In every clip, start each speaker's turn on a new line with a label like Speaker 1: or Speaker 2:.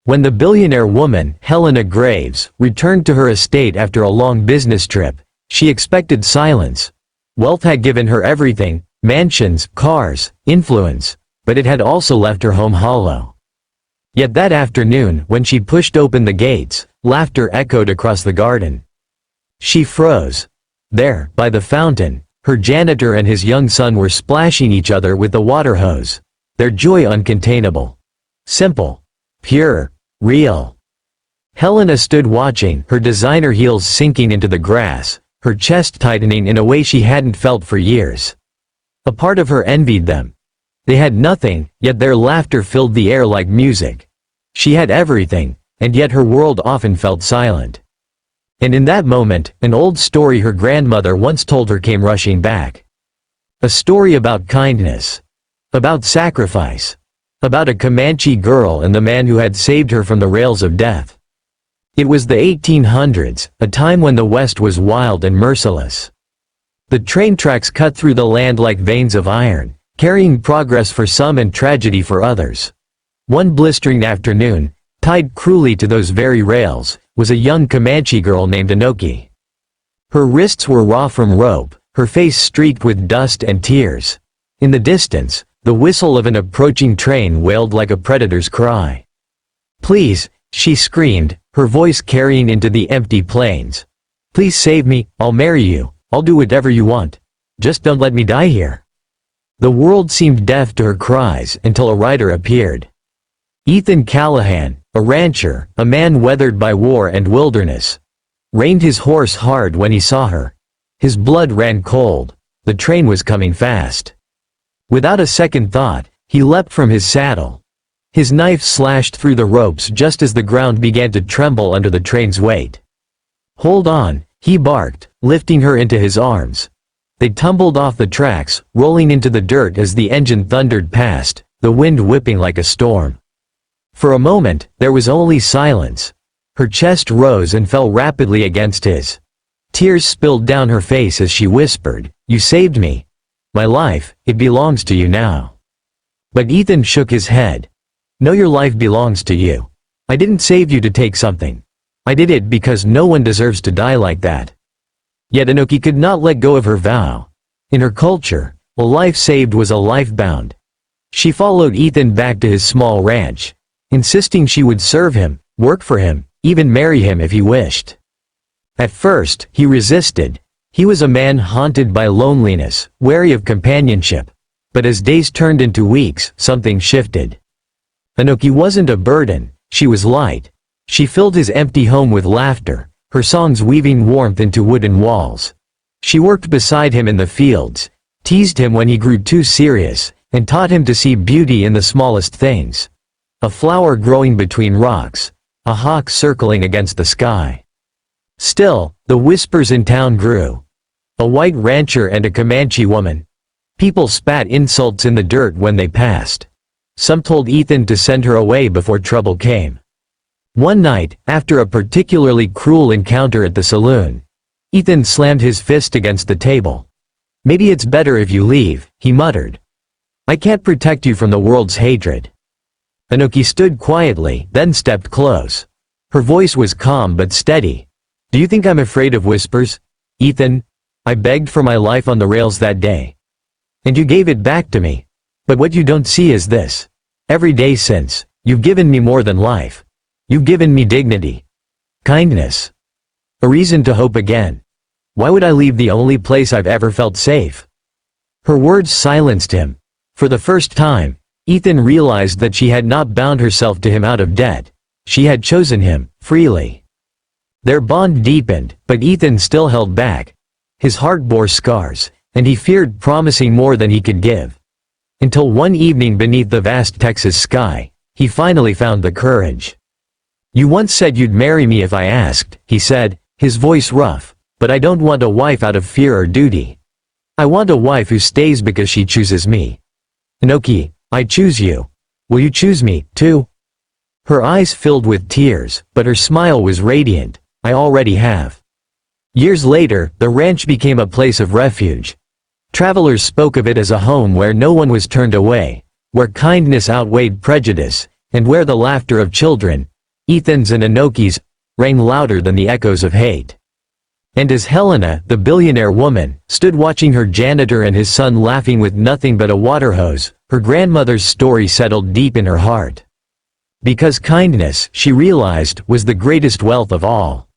Speaker 1: When the billionaire woman, Helena Graves, returned to her estate after a long business trip, she expected silence. Wealth had given her everything: mansions, cars, influence, but it had also left her home hollow. Yet that afternoon, when she pushed open the gates, laughter echoed across the garden. She froze. There, by the fountain, her janitor and his young son were splashing each other with the water hose, their joy uncontainable. Simple. Pure. Real. Helena stood watching, her designer heels sinking into the grass, her chest tightening in a way she hadn't felt for years. A part of her envied them. They had nothing, yet their laughter filled the air like music. She had everything, and yet her world often felt silent. And in that moment, an old story her grandmother once told her came rushing back. A story about kindness. About sacrifice. About a Comanche girl and the man who had saved her from the rails of death. It was the 1800s, a time when the West was wild and merciless. The train tracks cut through the land like veins of iron, carrying progress for some and tragedy for others. One blistering afternoon, tied cruelly to those very rails, was a young Comanche girl named Anoki. Her wrists were raw from rope, her face streaked with dust and tears. In the distance, the whistle of an approaching train wailed like a predator's cry. "Please," she screamed, her voice carrying into the empty plains. "Please save me, I'll marry you, I'll do whatever you want. Just don't let me die here." The world seemed deaf to her cries until a rider appeared. Ethan Callahan, a rancher, a man weathered by war and wilderness, reined his horse hard when he saw her. His blood ran cold. The train was coming fast. Without a second thought, he leapt from his saddle. His knife slashed through the ropes just as the ground began to tremble under the train's weight. "Hold on," he barked, lifting her into his arms. They tumbled off the tracks, rolling into the dirt as the engine thundered past, the wind whipping like a storm. For a moment, there was only silence. Her chest rose and fell rapidly against his. Tears spilled down her face as she whispered, "You saved me. My life, it belongs to you now." But Ethan shook his head. "No, your life belongs to you. I didn't save you to take something. I did it because no one deserves to die like that." Yet Anoki could not let go of her vow. In her culture, a life saved was a life bound. She followed Ethan back to his small ranch, insisting she would serve him, work for him, even marry him if he wished. At first, he resisted. He was a man haunted by loneliness, wary of companionship. But as days turned into weeks, something shifted. Anoki wasn't a burden, she was light. She filled his empty home with laughter, her songs weaving warmth into wooden walls. She worked beside him in the fields, teased him when he grew too serious, and taught him to see beauty in the smallest things. A flower growing between rocks, a hawk circling against the sky. Still, the whispers in town grew. A white rancher and a Comanche woman. People spat insults in the dirt when they passed. Some told Ethan to send her away before trouble came. One night, after a particularly cruel encounter at the saloon, Ethan slammed his fist against the table. "Maybe it's better if you leave," he muttered. "I can't protect you from the world's hatred." Anoki stood quietly, then stepped close. Her voice was calm but steady. "Do you think I'm afraid of whispers, Ethan? I begged for my life on the rails that day. And you gave it back to me. But what you don't see is this. Every day since, you've given me more than life. You've given me dignity. Kindness. A reason to hope again. Why would I leave the only place I've ever felt safe?" Her words silenced him. For the first time, Ethan realized that she had not bound herself to him out of debt. She had chosen him, freely. Their bond deepened, but Ethan still held back. His heart bore scars, and he feared promising more than he could give. Until one evening beneath the vast Texas sky, he finally found the courage. "You once said you'd marry me if I asked," he said, his voice rough, "but I don't want a wife out of fear or duty. I want a wife who stays because she chooses me. Anoki, I choose you. Will you choose me, too?" Her eyes filled with tears, but her smile was radiant. "I already have." Years later, the ranch became a place of refuge. Travelers spoke of it as a home where no one was turned away, where kindness outweighed prejudice, and where the laughter of children, Ethan's and Inoki's, rang louder than the echoes of hate. And as Helena, the billionaire woman, stood watching her janitor and his son laughing with nothing but a water hose, her grandmother's story settled deep in her heart. Because kindness, she realized, was the greatest wealth of all.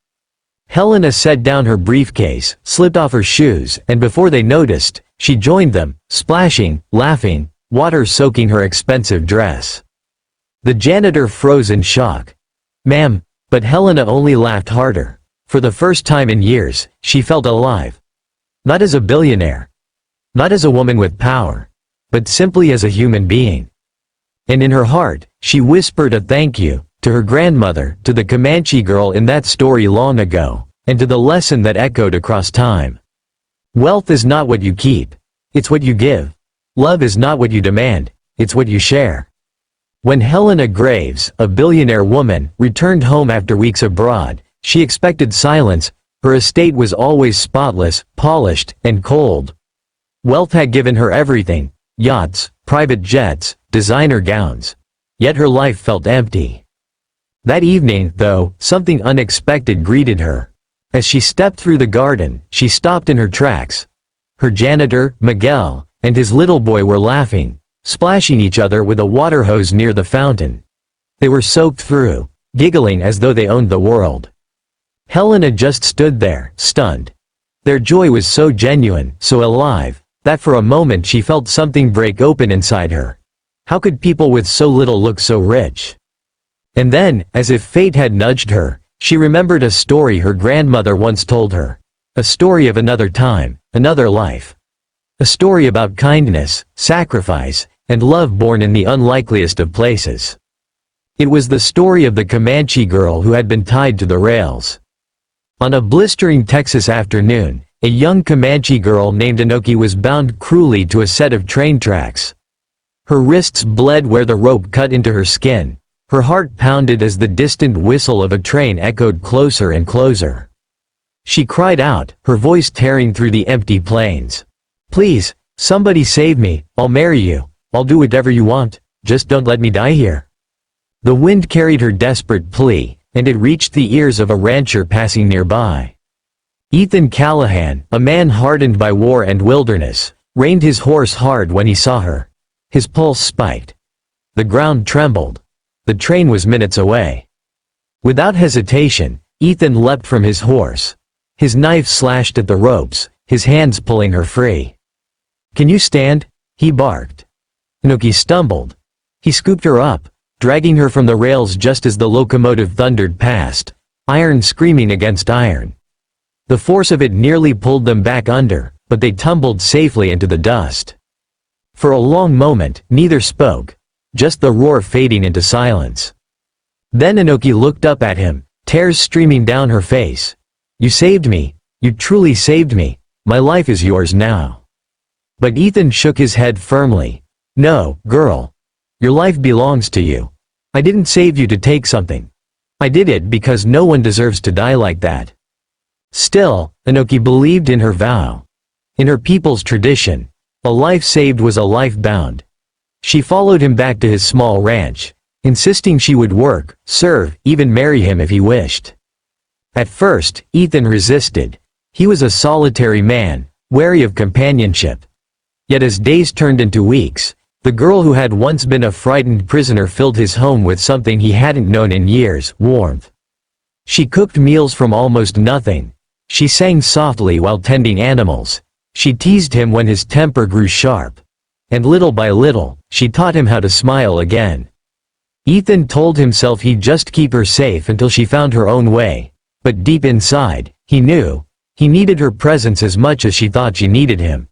Speaker 1: Helena set down her briefcase, slipped off her shoes, and before they noticed, she joined them, splashing, laughing, water soaking her expensive dress. The janitor froze in shock. "Ma'am," but Helena only laughed harder. For the first time in years, she felt alive. Not as a billionaire. Not as a woman with power. But simply as a human being. And in her heart, she whispered a thank you, to her grandmother, to the Comanche girl in that story long ago, and to the lesson that echoed across time. Wealth is not what you keep. It's what you give. Love is not what you demand. It's what you share. When Helena Graves, a billionaire woman, returned home after weeks abroad, she expected silence. Her estate was always spotless, polished, and cold. Wealth had given her everything: yachts, private jets, designer gowns. Yet her life felt empty. That evening, though, something unexpected greeted her. As she stepped through the garden, she stopped in her tracks. Her janitor, Miguel, and his little boy were laughing, splashing each other with a water hose near the fountain. They were soaked through, giggling as though they owned the world. Helena just stood there, stunned. Their joy was so genuine, so alive, that for a moment she felt something break open inside her. How could people with so little look so rich? And then, as if fate had nudged her, she remembered a story her grandmother once told her. A story of another time, another life. A story about kindness, sacrifice, and love born in the unlikeliest of places. It was the story of the Comanche girl who had been tied to the rails. On a blistering Texas afternoon, a young Comanche girl named Inoki was bound cruelly to a set of train tracks. Her wrists bled where the rope cut into her skin. Her heart pounded as the distant whistle of a train echoed closer and closer. She cried out, her voice tearing through the empty plains. "Please, somebody save me, I'll marry you, I'll do whatever you want, just don't let me die here." The wind carried her desperate plea, and it reached the ears of a rancher passing nearby. Ethan Callahan, a man hardened by war and wilderness, reined his horse hard when he saw her. His pulse spiked. The ground trembled. The train was minutes away. Without hesitation, Ethan leapt from his horse. His knife slashed at the ropes, his hands pulling her free. "Can you stand?" he barked. Inoki stumbled. He scooped her up, dragging her from the rails just as the locomotive thundered past, iron screaming against iron. The force of it nearly pulled them back under, but they tumbled safely into the dust. For a long moment, neither spoke, just the roar fading into silence. Then Inoki looked up at him, tears streaming down her face. "You saved me, you truly saved me, my life is yours now." But Ethan shook his head firmly. "No, girl. Your life belongs to you. I didn't save you to take something. I did it because no one deserves to die like that." Still, Inoki believed in her vow. In her people's tradition, a life saved was a life bound. She followed him back to his small ranch, insisting she would work, serve, even marry him if he wished. At first, Ethan resisted. He was a solitary man, wary of companionship. Yet as days turned into weeks, the girl who had once been a frightened prisoner filled his home with something he hadn't known in years: warmth. She cooked meals from almost nothing. She sang softly while tending animals. She teased him when his temper grew sharp. And little by little, she taught him how to smile again. Ethan told himself he'd just keep her safe until she found her own way. But deep inside, he knew, he needed her presence as much as she thought she needed him.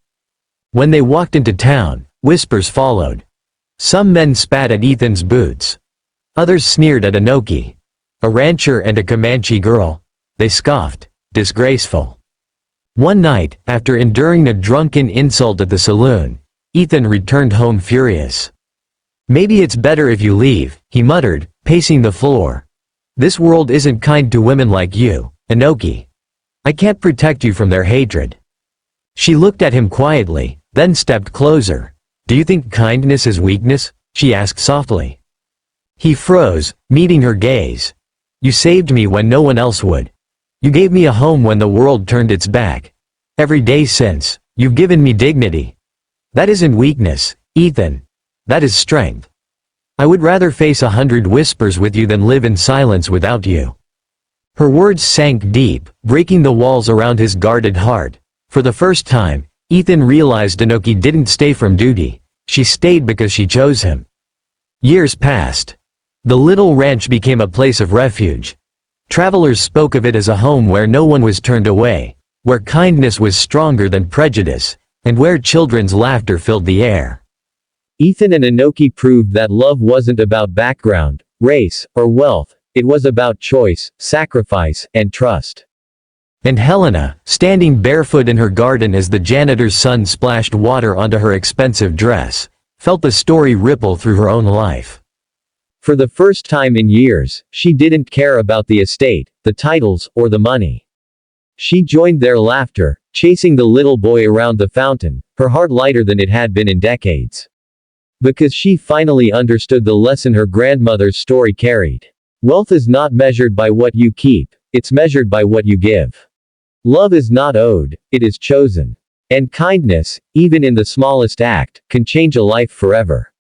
Speaker 1: When they walked into town, whispers followed. Some men spat at Ethan's boots. Others sneered at Inoki. A rancher and a Comanche girl. They scoffed. Disgraceful. One night, after enduring a drunken insult at the saloon, Ethan returned home furious. "Maybe it's better if you leave," he muttered, pacing the floor. "This world isn't kind to women like you, Inoki. I can't protect you from their hatred." She looked at him quietly, then stepped closer. "Do you think kindness is weakness?" she asked softly. He froze, meeting her gaze. You saved me when no one else would. You gave me a home when the world turned its back. Every day since, you've given me dignity. That isn't weakness, Ethan. That is strength. I would rather face 100 whispers with you than live in silence without you." Her words sank deep, breaking the walls around his guarded heart. For the first time, Ethan realized Inoki didn't stay from duty. She stayed because she chose him. Years passed. The little ranch became a place of refuge. Travelers spoke of it as a home where no one was turned away, where kindness was stronger than prejudice, and where children's laughter filled the air. Ethan and Inoki proved that love wasn't about background, race, or wealth. It was about choice, sacrifice, and trust. And Helena, standing barefoot in her garden as the janitor's son splashed water onto her expensive dress, felt the story ripple through her own life. For the first time in years, she didn't care about the estate, the titles, or the money. She joined their laughter, chasing the little boy around the fountain, her heart lighter than it had been in decades. Because she finally understood the lesson her grandmother's story carried. Wealth is not measured by what you keep, it's measured by what you give. Love is not owed, it is chosen. And kindness, even in the smallest act, can change a life forever.